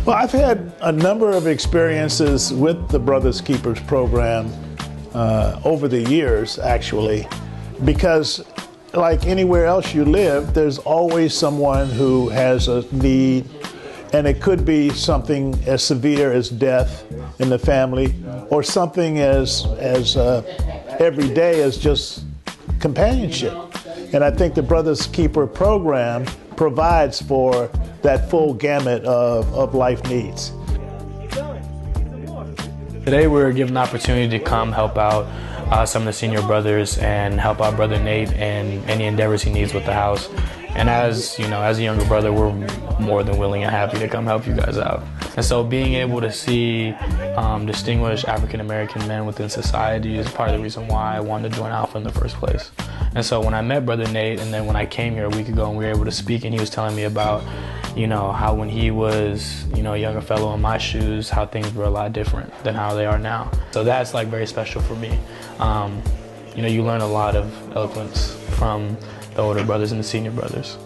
Well, I've had a number of experiences with the Brothers Keepers program over the years, actually, because like anywhere else you live, there's always someone who has a need, and it could be something as severe as death in the family, or something as everyday as just companionship. And I think the Brothers Keeper program provides for that full gamut of life needs. Today we were given the opportunity to come help out some of the senior brothers and help out Brother Nate in any endeavors he needs with the house. And as you know, as a younger brother, we're more than willing and happy to come help you guys out. And so being able to see distinguished African-American men within society is part of the reason why I wanted to join Alpha in the first place. And so when I met Brother Nate, and then when I came here a week ago and we were able to speak, and he was telling me about, you know, how when he was, you know, a younger fellow in my shoes, how things were a lot different than how they are now. So that's like very special for me. You know, you learn a lot of eloquence from the older brothers and the senior brothers.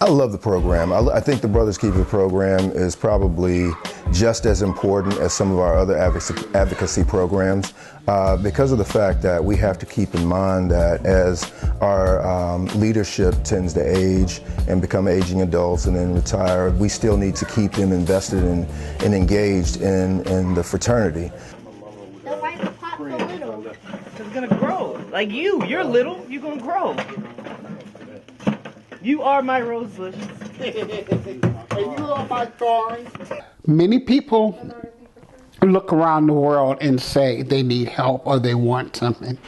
I love the program. I think the Brothers Keeper program is probably just as important as some of our other advocacy programs because of the fact that we have to keep in mind that as our leadership tends to age and become aging adults and then retire, we still need to keep them invested and engaged in the fraternity. So why is the pot so little? It's gonna grow. Like you're little, you're gonna grow. You are my rose bush. And you are my thorns. Many people look around the world and say they need help or they want something,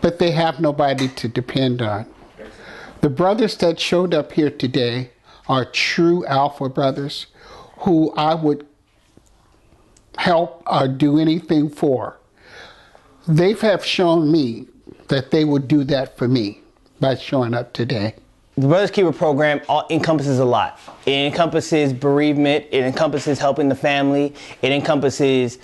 but they have nobody to depend on. The brothers that showed up here today are true Alpha brothers who I would help or do anything for. They have shown me that they would do that for me by showing up today. The Brothers Keeper program encompasses a lot. It encompasses bereavement, it encompasses helping the family, it encompasses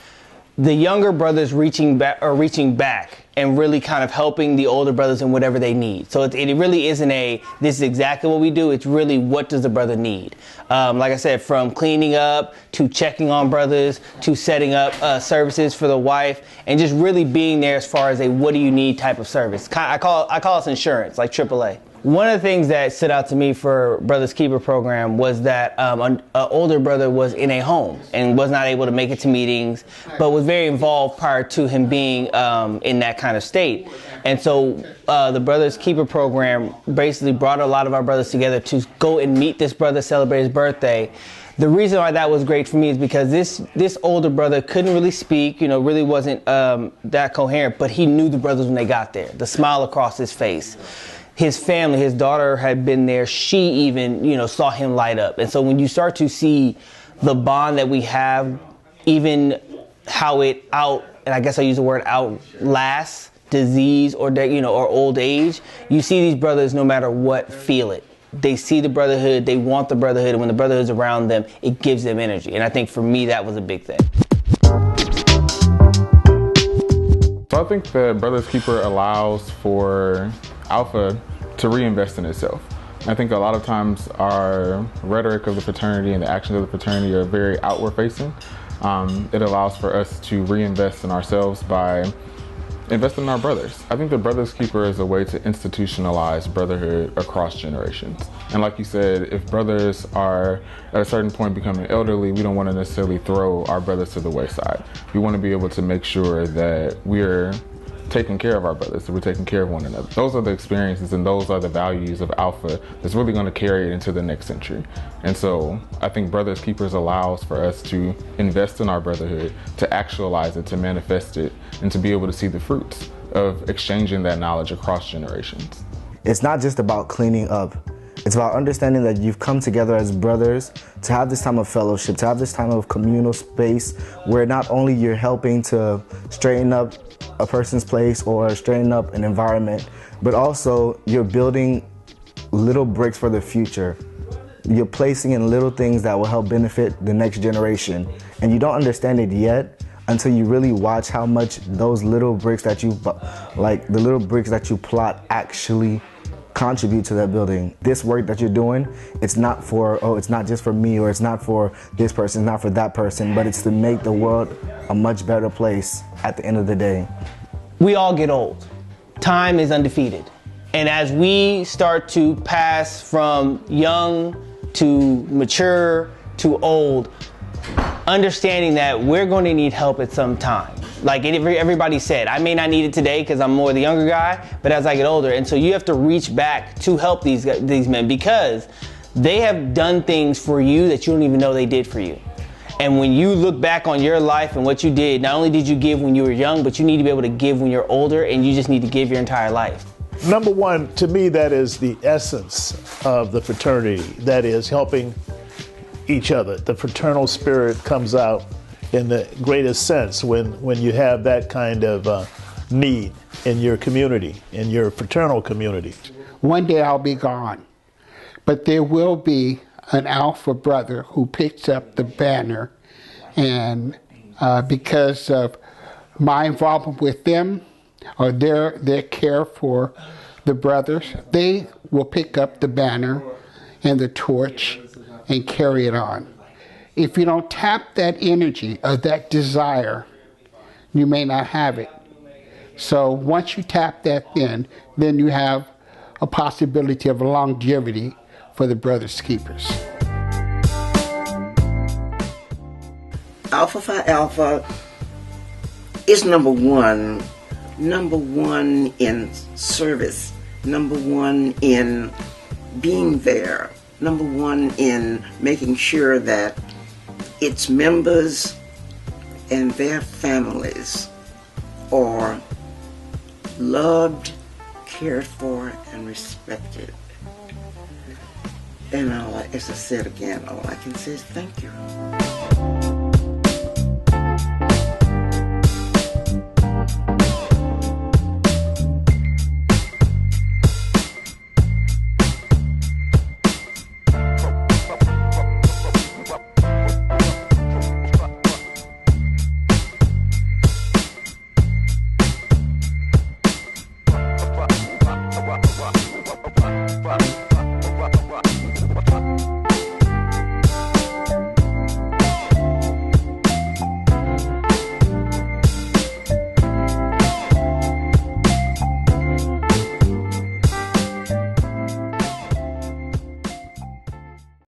the younger brothers reaching back and really kind of helping the older brothers in whatever they need. So it really isn't this is exactly what we do, it's really what does the brother need. Like I said, from cleaning up to checking on brothers to setting up services for the wife and just really being there as far as a what do you need type of service. I call us insurance, like AAA. One of the things that stood out to me for Brothers Keeper program was that an older brother was in a home and was not able to make it to meetings, but was very involved prior to him being in that kind of state. And so the Brothers Keeper program basically brought a lot of our brothers together to go and meet this brother, celebrate his birthday. The reason why that was great for me is because this older brother couldn't really speak, you know, really wasn't that coherent, but he knew the brothers when they got there, the smile across his face. His family, his daughter had been there. She even, you know, saw him light up. And so when you start to see the bond that we have, even how it and I guess I use the word outlasts disease or, you know, or old age, you see these brothers no matter what feel it. They see the brotherhood, they want the brotherhood, and when the brotherhood's around them, it gives them energy. And I think for me, that was a big thing. So I think that Brothers Keeper allows for Alpha to reinvest in itself. I think a lot of times our rhetoric of the fraternity and the actions of the fraternity are very outward facing. It allows for us to reinvest in ourselves by investing in our brothers. I think the Brothers Keeper is a way to institutionalize brotherhood across generations. And like you said, if brothers are at a certain point becoming elderly, we don't want to necessarily throw our brothers to the wayside. We want to be able to make sure that we're taking care of our brothers, that we're taking care of one another. Those are the experiences and those are the values of Alpha that's really going to carry it into the next century. And so I think Brothers Keepers allows for us to invest in our brotherhood, to actualize it, to manifest it, and to be able to see the fruits of exchanging that knowledge across generations. It's not just about cleaning up. It's about understanding that you've come together as brothers to have this time of fellowship, to have this time of communal space where not only you're helping to straighten up a person's place or straighten up an environment, but also you're building little bricks for the future. You're placing in little things that will help benefit the next generation. And you don't understand it yet until you really watch how much those little bricks that you, like the little bricks that you plot actually contribute to that building. This work that you're doing, it's not for, oh, it's not just for me, or it's not for this person, it's not for that person, but it's to make the world a much better place at the end of the day. We all get old. Time is undefeated. And as we start to pass from young to mature to old, understanding that we're going to need help at some time. Like everybody said, I may not need it today because I'm more the younger guy, but as I get older, and so you have to reach back to help these men, because they have done things for you that you don't even know they did for you. And when you look back on your life and what you did, not only did you give when you were young, but you need to be able to give when you're older, and you just need to give your entire life. Number one, to me, that is the essence of the fraternity. That is helping each other. The fraternal spirit comes out in the greatest sense when you have that kind of need in your community, in your fraternal community. One day I'll be gone, but there will be an alpha brother who picks up the banner, and because of my involvement with them, or their care for the brothers, they will pick up the banner and the torch and carry it on. If you don't tap that energy or that desire, you may not have it. So once you tap that then you have a possibility of longevity for the Brothers Keepers. Alpha Phi Alpha is number one in service, number one in being there, number one in making sure that its members and their families are loved, cared for, and respected. And as I said again, all I can say is thank you.